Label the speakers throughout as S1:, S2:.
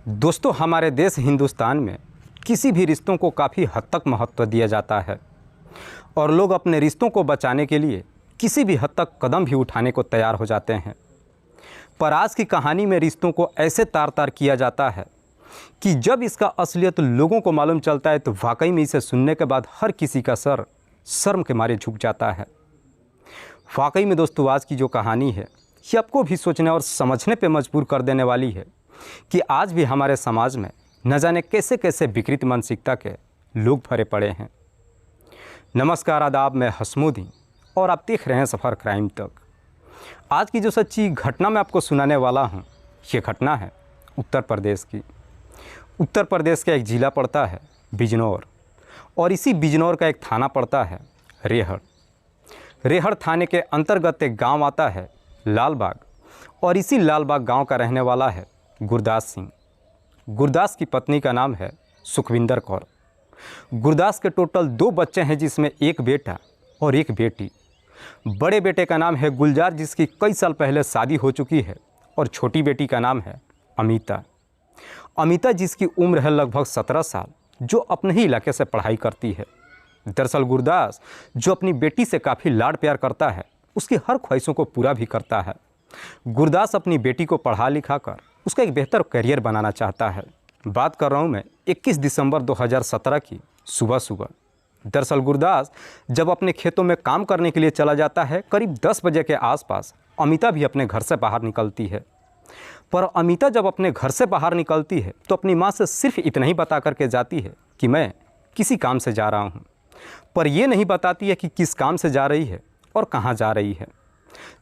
S1: दोस्तों, हमारे देश हिंदुस्तान में किसी भी रिश्तों को काफ़ी हद तक महत्व दिया जाता है और लोग अपने रिश्तों को बचाने के लिए किसी भी हद तक कदम भी उठाने को तैयार हो जाते हैं। पर आज की कहानी में रिश्तों को ऐसे तार तार किया जाता है कि जब इसका असलियत लोगों को मालूम चलता है तो वाकई में इसे सुनने के बाद हर किसी का सर शर्म के मारे झुक जाता है। वाकई में दोस्तों, आज की जो कहानी है ये आपको भी सोचने और समझने पे मजबूर कर देने वाली है कि आज भी हमारे समाज में न जाने कैसे कैसे विकृत मानसिकता के लोग भरे पड़े हैं। नमस्कार, आदाब, मैं हसमुद्दीन और आप देख रहे हैं सफ़र क्राइम तक। आज की जो सच्ची घटना मैं आपको सुनाने वाला हूँ, ये घटना है उत्तर प्रदेश की। उत्तर प्रदेश का एक ज़िला पड़ता है बिजनौर और इसी बिजनौर का एक थाना पड़ता है रेहड़। रेहड़ थाने के अंतर्गत एक गांव आता है लालबाग और इसी लालबाग गांव का रहने वाला है गुरदास सिंह। गुरदास की पत्नी का नाम है सुखविंदर कौर। गुरदास के टोटल 2 बच्चे हैं, जिसमें एक बेटा और एक बेटी। बड़े बेटे का नाम है गुलजार, जिसकी कई साल पहले शादी हो चुकी है, और छोटी बेटी का नाम है अमिता। अमिता जिसकी उम्र है लगभग 17 साल, जो अपने ही इलाके से पढ़ाई करती है। दरअसल गुरदास जो अपनी बेटी से काफ़ी लाड प्यार करता है, उसकी हर ख्वाहिशों को पूरा भी करता है। गुरदास अपनी बेटी को पढ़ा लिखा कर उसका एक बेहतर करियर बनाना चाहता है। बात कर रहा हूँ मैं 21 दिसंबर 2017 की सुबह। दरअसल गुरदास जब अपने खेतों में काम करने के लिए चला जाता है, करीब 10 बजे के आसपास अमिता भी अपने घर से बाहर निकलती है। पर अमिता जब अपने घर से बाहर निकलती है तो अपनी माँ से सिर्फ इतना ही बता करके जाती है कि मैं किसी काम से जा रहा हूँ, पर यह नहीं बताती है कि किस काम से जा रही है और कहाँ जा रही है।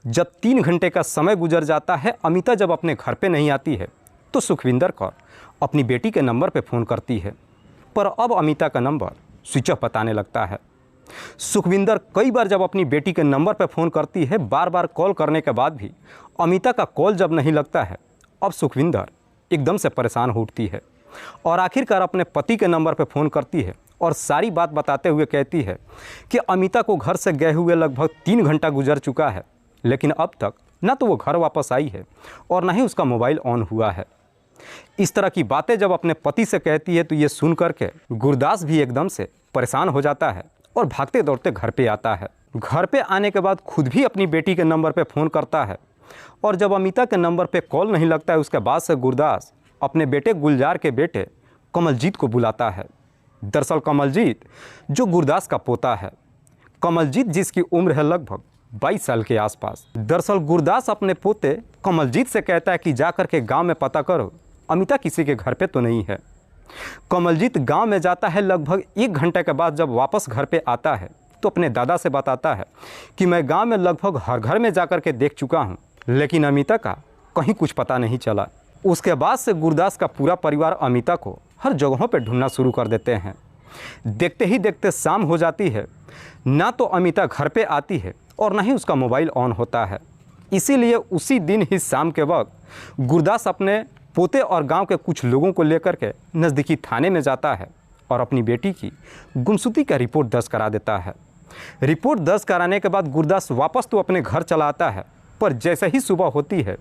S1: जब 3 घंटे का समय गुजर जाता है, अमिता जब अपने घर पे नहीं आती है तो सुखविंदर कौर अपनी बेटी के नंबर पे फ़ोन करती है, पर अब अमिता का नंबर स्विच ऑफ बताने लगता है। सुखविंदर कई बार जब अपनी बेटी के नंबर पे फ़ोन करती है, बार बार कॉल करने के बाद भी अमिता का कॉल जब नहीं लगता है, अब सुखविंदर एकदम से परेशान हो उठती है और आखिरकार अपने पति के नंबर पे फ़ोन करती है और सारी बात बताते हुए कहती है कि अमिता को घर से गए हुए लगभग 3 घंटा गुजर चुका है, लेकिन अब तक ना तो वो घर वापस आई है और ना ही उसका मोबाइल ऑन हुआ है। इस तरह की बातें जब अपने पति से कहती है तो ये सुन करके गुरदास भी एकदम से परेशान हो जाता है और भागते दौड़ते घर पे आता है। घर पे आने के बाद खुद भी अपनी बेटी के नंबर पे फ़ोन करता है और जब अमिता के नंबर पे कॉल नहीं लगता है, उसके बाद से गुरदास अपने बेटे गुलजार के बेटे कमलजीत को बुलाता है। दरअसल कमलजीत जो गुरदास का पोता है, कमलजीत जिसकी उम्र है लगभग 22 साल के आसपास। दरअसल गुरदास अपने पोते कमलजीत से कहता है कि जा कर के गाँव में पता करो अमिता किसी के घर पे तो नहीं है। कमलजीत गांव में जाता है। लगभग 1 घंटे के बाद जब वापस घर पे आता है तो अपने दादा से बताता है कि मैं गांव में लगभग हर घर में जाकर के देख चुका हूं, लेकिन अमिता का कहीं कुछ पता नहीं चला। उसके बाद से गुरदास का पूरा परिवार अमिता को हर जगहों पर ढूंढना शुरू कर देते हैं। देखते ही देखते शाम हो जाती है, ना तो अमिता घर पे आती है और ना ही उसका मोबाइल ऑन होता है। इसीलिए उसी दिन ही शाम के वक्त गुरदास अपने पोते और गांव के कुछ लोगों को लेकर के नज़दीकी थाने में जाता है और अपनी बेटी की गुमशुदगी का रिपोर्ट दर्ज करा देता है। रिपोर्ट दर्ज कराने के बाद गुरदास वापस तो अपने घर चला आता है, पर जैसे ही सुबह होती है,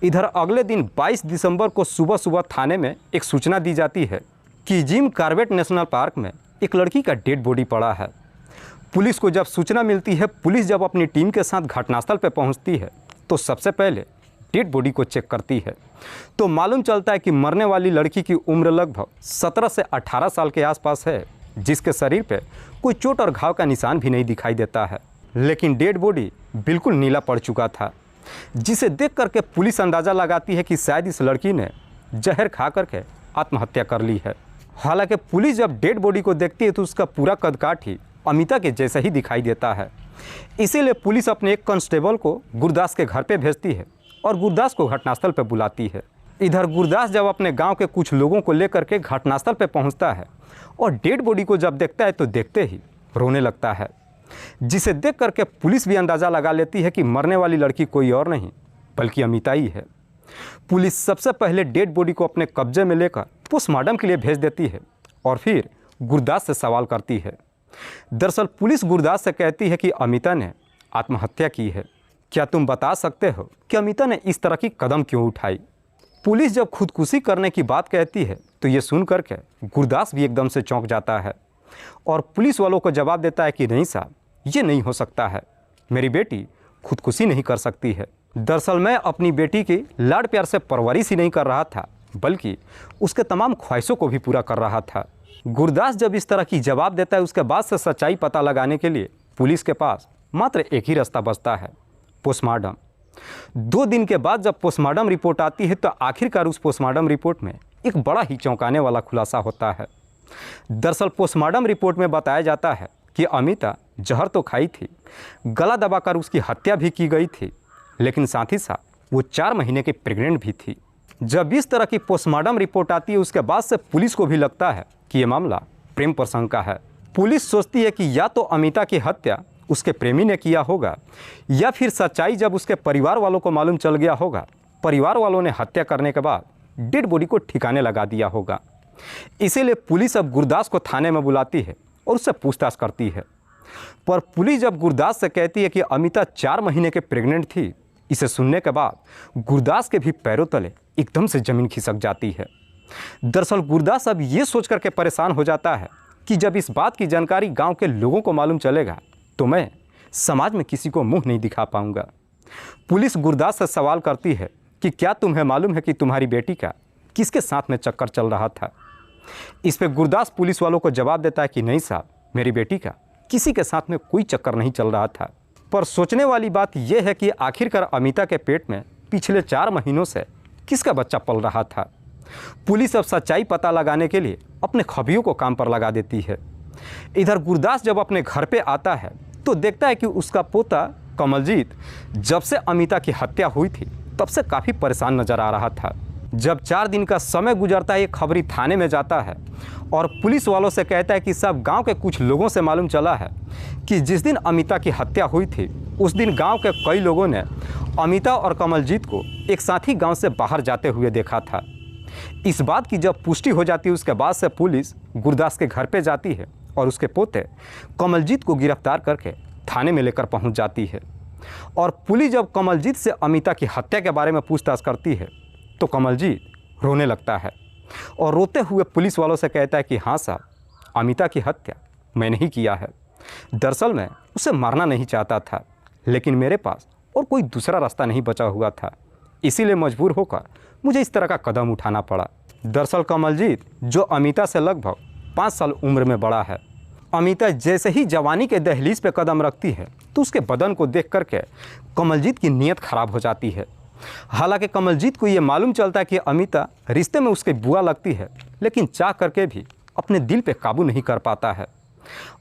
S1: इधर अगले दिन 22 दिसंबर को सुबह थाने में एक सूचना दी जाती है कि जिम कॉर्बेट नेशनल पार्क में एक लड़की का डेड बॉडी पड़ा है। पुलिस को जब सूचना मिलती है, पुलिस जब अपनी टीम के साथ घटनास्थल पर पहुँचती है तो सबसे पहले डेड बॉडी को चेक करती है तो मालूम चलता है कि मरने वाली लड़की की उम्र लगभग 17 से 18 साल के आसपास है, जिसके शरीर पे कोई चोट और घाव का निशान भी नहीं दिखाई देता है। लेकिन डेड बॉडी बिल्कुल नीला पड़ चुका था, जिसे देख करके पुलिस अंदाज़ा लगाती है कि शायद इस लड़की ने जहर खा करके आत्महत्या कर ली है। हालांकि पुलिस जब डेड बॉडी को देखती है तो उसका पूरा कदकाठ ही अमिता के जैसा ही दिखाई देता है। इसीलिए पुलिस अपने एक कांस्टेबल को गुरदास के घर पर भेजती है और गुरदास को घटनास्थल पर बुलाती है। इधर गुरदास जब अपने गांव के कुछ लोगों को लेकर के घटनास्थल पर पहुंचता है और डेड बॉडी को जब देखता है तो देखते ही रोने लगता है, जिसे देख करके पुलिस भी अंदाज़ा लगा लेती है कि मरने वाली लड़की कोई और नहीं बल्कि अमिता ही है। पुलिस सबसे पहले डेड बॉडी को अपने कब्जे में लेकर पोस्टमार्टम के लिए भेज देती है और फिर गुरदास से सवाल करती है। दरअसल पुलिस गुरदास से कहती है कि अमिता ने आत्महत्या की है। क्या तुम बता सकते हो कि अमिता ने इस तरह की कदम क्यों उठाई? पुलिस जब खुदकुशी करने की बात कहती है तो ये सुन करके गुरदास भी एकदम से चौंक जाता है और पुलिस वालों को जवाब देता है कि नहीं साहब, ये नहीं हो सकता है, मेरी बेटी खुदकुशी नहीं कर सकती है। दरअसल मैं अपनी बेटी की लाड प्यार से परवरिश ही नहीं कर रहा था, बल्कि उसके तमाम ख्वाहिशों को भी पूरा कर रहा था। गुरदास जब इस तरह की जवाब देता है, उसके बाद से सच्चाई पता लगाने के लिए पुलिस के पास मात्र एक ही रास्ता बचता है, पोस्टमार्टम। 2 दिन के बाद जब पोस्टमार्टम रिपोर्ट आती है तो आखिरकार उस पोस्टमार्टम रिपोर्ट में एक बड़ा ही चौंकाने वाला खुलासा होता है। दरअसल पोस्टमार्टम रिपोर्ट में बताया जाता है कि अमिता जहर तो खाई थी, गला दबाकर उसकी हत्या भी की गई थी, लेकिन साथ ही साथ वो 4 महीने की प्रेग्नेंट भी थी। जब इस तरह की पोस्टमार्टम रिपोर्ट आती है, उसके बाद से पुलिस को भी लगता है कि ये मामला प्रेम प्रसंग का है। पुलिस सोचती है कि या तो अमिता की हत्या उसके प्रेमी ने किया होगा, या फिर सच्चाई जब उसके परिवार वालों को मालूम चल गया होगा, परिवार वालों ने हत्या करने के बाद डेड बॉडी को ठिकाने लगा दिया होगा। इसीलिए पुलिस अब गुरदास को थाने में बुलाती है और उससे पूछताछ करती है। पर पुलिस जब गुरदास से कहती है कि अमिता 4 महीने के प्रेग्नेंट थी, इसे सुनने के बाद गुरदास के भी पैरों तले एकदम से ज़मीन खिसक जाती है। दरअसल गुरदास अब ये सोच करके परेशान हो जाता है कि जब इस बात की जानकारी गांव के लोगों को मालूम चलेगा तो मैं समाज में किसी को मुंह नहीं दिखा पाऊंगा। पुलिस गुरदास से सवाल करती है कि क्या तुम्हें मालूम है कि तुम्हारी बेटी का किसके साथ में चक्कर चल रहा था। इस पे गुरदास पुलिस वालों को जवाब देता है कि नहीं साहब, मेरी बेटी का किसी के साथ में कोई चक्कर नहीं चल रहा था। पर सोचने वाली बात यह है कि आखिरकार अमिता के पेट में पिछले 4 महीनों से किसका बच्चा पल रहा था। पुलिस अब सच्चाई पता लगाने के लिए अपने खबियों को काम पर लगा देती है। इधर गुरदास जब अपने घर पे आता है तो देखता है कि उसका पोता कमलजीत जब से अमिता की हत्या हुई थी तब से काफ़ी परेशान नज़र आ रहा था। जब 4 दिन का समय गुजरता है, ये खबरी थाने में जाता है और पुलिस वालों से कहता है कि सब गांव के कुछ लोगों से मालूम चला है कि जिस दिन अमिता की हत्या हुई थी उस दिन गांव के कई लोगों ने अमिता और कमलजीत को एक साथ ही गांव से बाहर जाते हुए देखा था। इस बात की जब पुष्टि हो जाती है, उसके बाद से पुलिस गुरदास के घर पे जाती है और उसके पोते कमलजीत को गिरफ्तार करके थाने में लेकर पहुंच जाती है। और पुलिस जब कमलजीत से अमिता की हत्या के बारे में पूछताछ करती है तो कमलजीत रोने लगता है और रोते हुए पुलिस वालों से कहता है कि हाँ साहब, अमिता की हत्या मैंने ही किया है। दरअसल मैं उसे मारना नहीं चाहता था, लेकिन मेरे पास और कोई दूसरा रास्ता नहीं बचा हुआ था, इसीलिए मजबूर होकर मुझे इस तरह का कदम उठाना पड़ा। दरअसल कमलजीत जो अमिता से लगभग 5 साल उम्र में बड़ा है। अमिता जैसे ही जवानी के दहलीज पे कदम रखती है तो उसके बदन को देख करके कमलजीत की नीयत खराब हो जाती है। हालांकि कमलजीत को ये मालूम चलता है कि अमिता रिश्ते में उसकी बुआ लगती है, लेकिन चाह करके भी अपने दिल पे काबू नहीं कर पाता है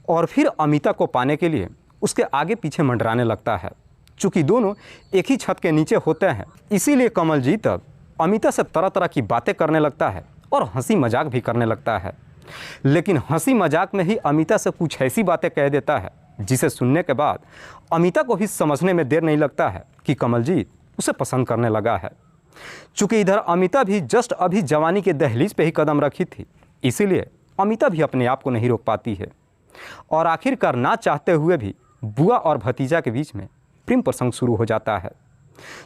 S1: और फिर अमिता को पाने के लिए उसके आगे पीछे मंडराने लगता है। चूँकि दोनों एक ही छत के नीचे होते हैं, इसीलिए कमलजीत अब अमिता से तरह तरह की बातें करने लगता है और हंसी मजाक भी करने लगता है। लेकिन हंसी मजाक में ही अमिता से कुछ ऐसी बातें कह देता है जिसे सुनने के बाद अमिता को भी समझने में देर नहीं लगता है कि कमलजीत उसे पसंद करने लगा है। चूँकि इधर अमिता भी जस्ट अभी जवानी के दहलीज पे ही कदम रखी थी, इसीलिए अमिता भी अपने आप को नहीं रोक पाती है और आखिरकार ना चाहते हुए भी बुआ और भतीजा के बीच में प्रेम प्रसंग शुरू हो जाता है।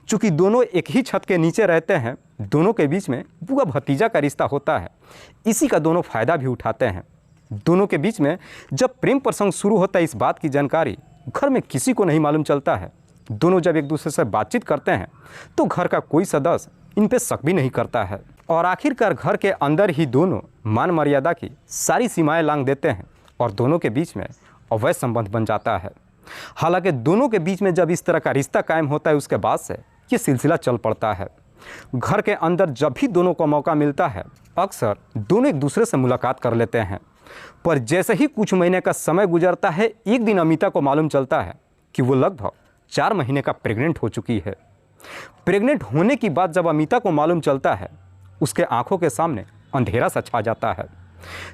S1: चूँकि दोनों एक ही छत के नीचे रहते हैं, दोनों के बीच में बुआ भतीजा का रिश्ता होता है, इसी का दोनों फ़ायदा भी उठाते हैं। दोनों के बीच में जब प्रेम प्रसंग शुरू होता है, इस बात की जानकारी घर में किसी को नहीं मालूम चलता है। दोनों जब एक दूसरे से बातचीत करते हैं तो घर का कोई सदस्य इन पे शक भी नहीं करता है और आखिरकार घर के अंदर ही दोनों मान मर्यादा की सारी सीमाएं लांघ देते हैं और दोनों के बीच में अवैध संबंध बन जाता है। हालांकि दोनों के बीच में जब इस तरह का रिश्ता कायम होता है, उसके बाद से ये सिलसिला चल पड़ता है। घर के अंदर जब भी दोनों को मौका मिलता है, अक्सर दोनों एक दूसरे से मुलाकात कर लेते हैं। पर जैसे ही कुछ महीने का समय गुजरता है, एक दिन अमिता को मालूम चलता है कि वो लगभग 4 महीने का प्रेग्नेंट हो चुकी है। प्रेग्नेंट होने की बात जब अमिता को मालूम चलता है, उसके आंखों के सामने अंधेरा सा छा जाता है।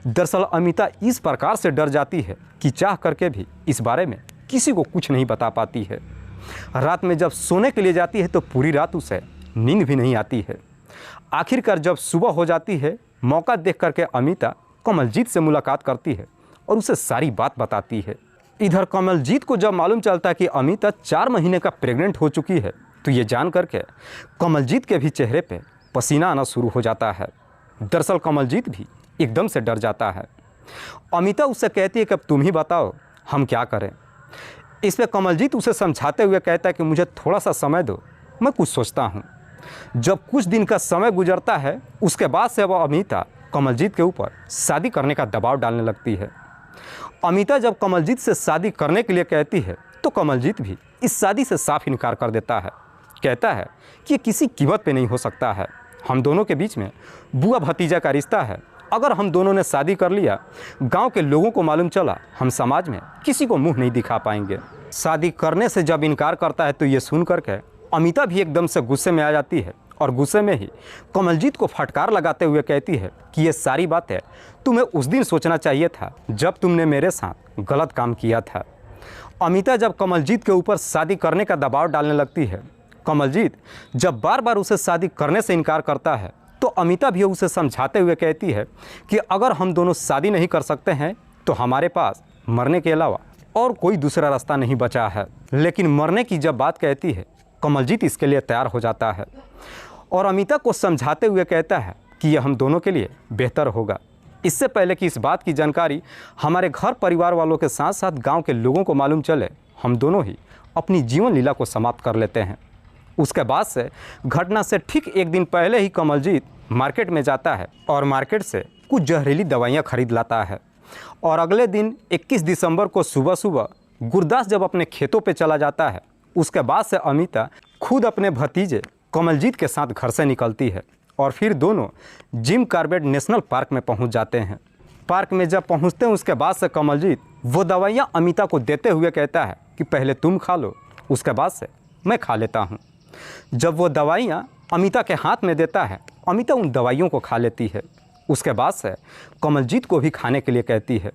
S1: दरअसल अमिता इस प्रकार से डर जाती है कि चाह करके भी इस बारे में किसी को कुछ नहीं बता पाती है। रात में जब सोने के लिए जाती है तो पूरी रात उसे नींद भी नहीं आती है। आखिरकार जब सुबह हो जाती है, मौका देख करके अमिता कमलजीत से मुलाकात करती है और उसे सारी बात बताती है। इधर कमलजीत को जब मालूम चलता है कि अमिता 4 महीने का प्रेग्नेंट हो चुकी है, तो ये जान करके कमलजीत के भी चेहरे पे पसीना आना शुरू हो जाता है। दरअसल कमलजीत भी एकदम से डर जाता है। अमिता उससे कहती है कि अब तुम ही बताओ हम क्या करें। इस पर कमलजीत उसे समझाते हुए कहता है कि मुझे थोड़ा सा समय दो, मैं कुछ सोचता हूँ। जब कुछ दिन का समय गुजरता है उसके बाद से अब अमिता कमलजीत के ऊपर शादी करने का दबाव डालने लगती है। अमिता जब कमलजीत से शादी करने के लिए कहती है तो कमलजीत भी इस शादी से साफ इनकार कर देता है। कहता है कि ये किसी कीमत पे नहीं हो सकता है, हम दोनों के बीच में बुआ भतीजा का रिश्ता है। अगर हम दोनों ने शादी कर लिया, गांव के लोगों को मालूम चला, हम समाज में किसी को मुंह नहीं दिखा पाएंगे। शादी करने से जब इनकार करता है तो ये सुन करके अमिता भी एकदम से गुस्से में आ जाती है और गुस्से में ही कमलजीत को फटकार लगाते हुए कहती है कि ये सारी बातें तुम्हें उस दिन सोचना चाहिए था जब तुमने मेरे साथ गलत काम किया था। अमिता जब कमलजीत के ऊपर शादी करने का दबाव डालने लगती है, कमलजीत जब बार बार उसे शादी करने से इनकार करता है तो अमिता भी उसे समझाते हुए कहती है कि अगर हम दोनों शादी नहीं कर सकते हैं तो हमारे पास मरने के अलावा और कोई दूसरा रास्ता नहीं बचा है। लेकिन मरने की जब बात कहती है कमलजीत इसके लिए तैयार हो जाता है और अमिता को समझाते हुए कहता है कि यह हम दोनों के लिए बेहतर होगा। इससे पहले कि इस बात की जानकारी हमारे घर परिवार वालों के साथ साथ गांव के लोगों को मालूम चले, हम दोनों ही अपनी जीवन लीला को समाप्त कर लेते हैं। उसके बाद से घटना से ठीक एक दिन पहले ही कमलजीत मार्केट में जाता है और मार्केट से कुछ जहरीली दवाइयाँ खरीद लाता है। और अगले दिन 21 दिसंबर को सुबह सुबह गुरदास जब अपने खेतों पे चला जाता है, उसके बाद से अमिता खुद अपने भतीजे कमलजीत के साथ घर से निकलती है और फिर दोनों जिम कॉर्बेट नेशनल पार्क में पहुंच जाते हैं। पार्क में जब पहुंचते हैं उसके बाद से कमलजीत वो दवाइयाँ अमिता को देते हुए कहता है कि पहले तुम खा लो, उसके बाद से मैं खा लेता हूँ। जब वो दवाइयाँ अमिता के हाथ में देता है, अमिता उन दवाइयों को खा लेती है। उसके बाद से कमलजीत को भी खाने के लिए कहती है।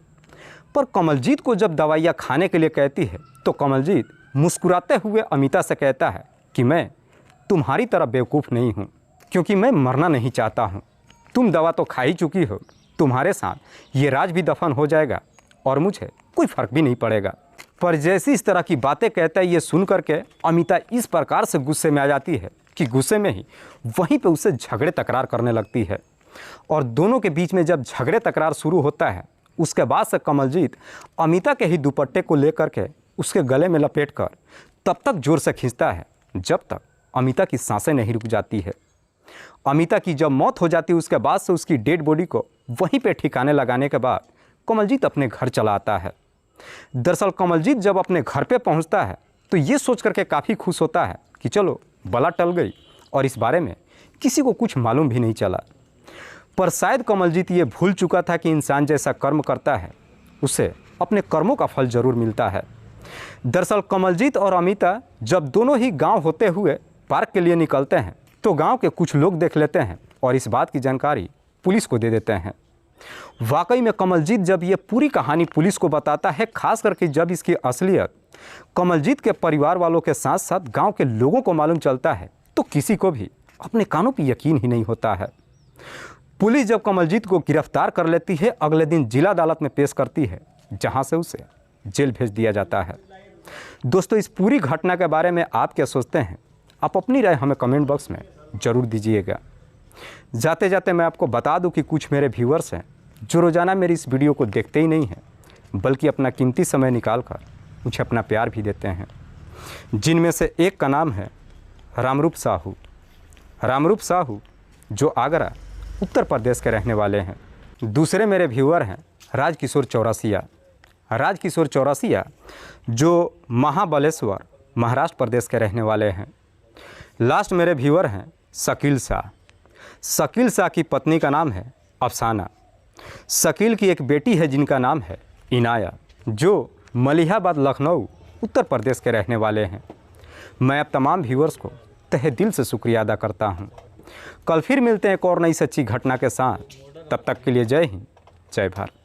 S1: पर कमलजीत को जब दवाइयाँ खाने के लिए कहती है तो कमलजीत मुस्कुराते हुए अमिता से कहता है कि मैं तुम्हारी तरह बेवकूफ़ नहीं हूँ, क्योंकि मैं मरना नहीं चाहता हूँ। तुम दवा तो खा ही चुकी हो, तुम्हारे साथ ये राज भी दफन हो जाएगा और मुझे कोई फ़र्क भी नहीं पड़ेगा। पर जैसी इस तरह की बातें कहता है, ये सुन करके अमिता इस प्रकार से गुस्से में आ जाती है कि गुस्से में ही वहीं पे उससे झगड़े तकरार करने लगती है। और दोनों के बीच में जब झगड़े तकरार शुरू होता है, उसके बाद से कमलजीत अमिता के ही दुपट्टे को लेकर के उसके गले में लपेटकर तब तक जोर से खींचता है जब तक अमिता की सांसें नहीं रुक जाती है। अमिता की जब मौत हो जाती है उसके बाद से उसकी डेड बॉडी को वहीं पे ठिकाने लगाने के बाद कमलजीत अपने घर चला आता है। दरअसल कमलजीत जब अपने घर पे पहुंचता है तो ये सोच करके काफ़ी खुश होता है कि चलो बला टल गई और इस बारे में किसी को कुछ मालूम भी नहीं चला। पर शायद कमलजीत ये भूल चुका था कि इंसान जैसा कर्म करता है उसे अपने कर्मों का फल ज़रूर मिलता है। दरअसल कमलजीत और अमिता जब दोनों ही गांव होते हुए पार्क के लिए निकलते हैं तो गांव के कुछ लोग देख लेते हैं और इस बात की जानकारी पुलिस को दे देते हैं। वाकई में कमलजीत जब ये पूरी कहानी पुलिस को बताता है, खास करके जब इसकी असलियत कमलजीत के परिवार वालों के साथ साथ गांव के लोगों को मालूम चलता है तो किसी को भी अपने कानों पर यकीन ही नहीं होता है। पुलिस जब कमलजीत को गिरफ्तार कर लेती है, अगले दिन जिला अदालत में पेश करती है, जहां से उसे जेल भेज दिया जाता है। दोस्तों, इस पूरी घटना के बारे में आप क्या सोचते हैं? आप अपनी राय हमें कमेंट बॉक्स में ज़रूर दीजिएगा। जाते जाते मैं आपको बता दूं कि कुछ मेरे व्यूअर्स हैं जो रोज़ाना मेरी इस वीडियो को देखते ही नहीं हैं, बल्कि अपना कीमती समय निकाल कर मुझे अपना प्यार भी देते हैं। जिनमें से एक का नाम है रामरूप साहू। रामरूप साहू जो आगरा उत्तर प्रदेश के रहने वाले हैं। दूसरे मेरे व्यूअर हैं राजकिशोर चौरसिया। राजकिशोर चौरसिया जो महाबलेश्वर महाराष्ट्र प्रदेश के रहने वाले हैं। लास्ट मेरे व्यूअर हैं शकील शाह। शकील शाह की पत्नी का नाम है अफसाना। शकील की एक बेटी है जिनका नाम है इनाया, जो मलिहाबाद लखनऊ उत्तर प्रदेश के रहने वाले हैं। मैं अब तमाम व्यूअर्स को तहे दिल से शुक्रिया अदा करता हूं। कल फिर मिलते हैं एक और नई सच्ची घटना के साथ। तब तक के लिए जय हिंद, जय भारत।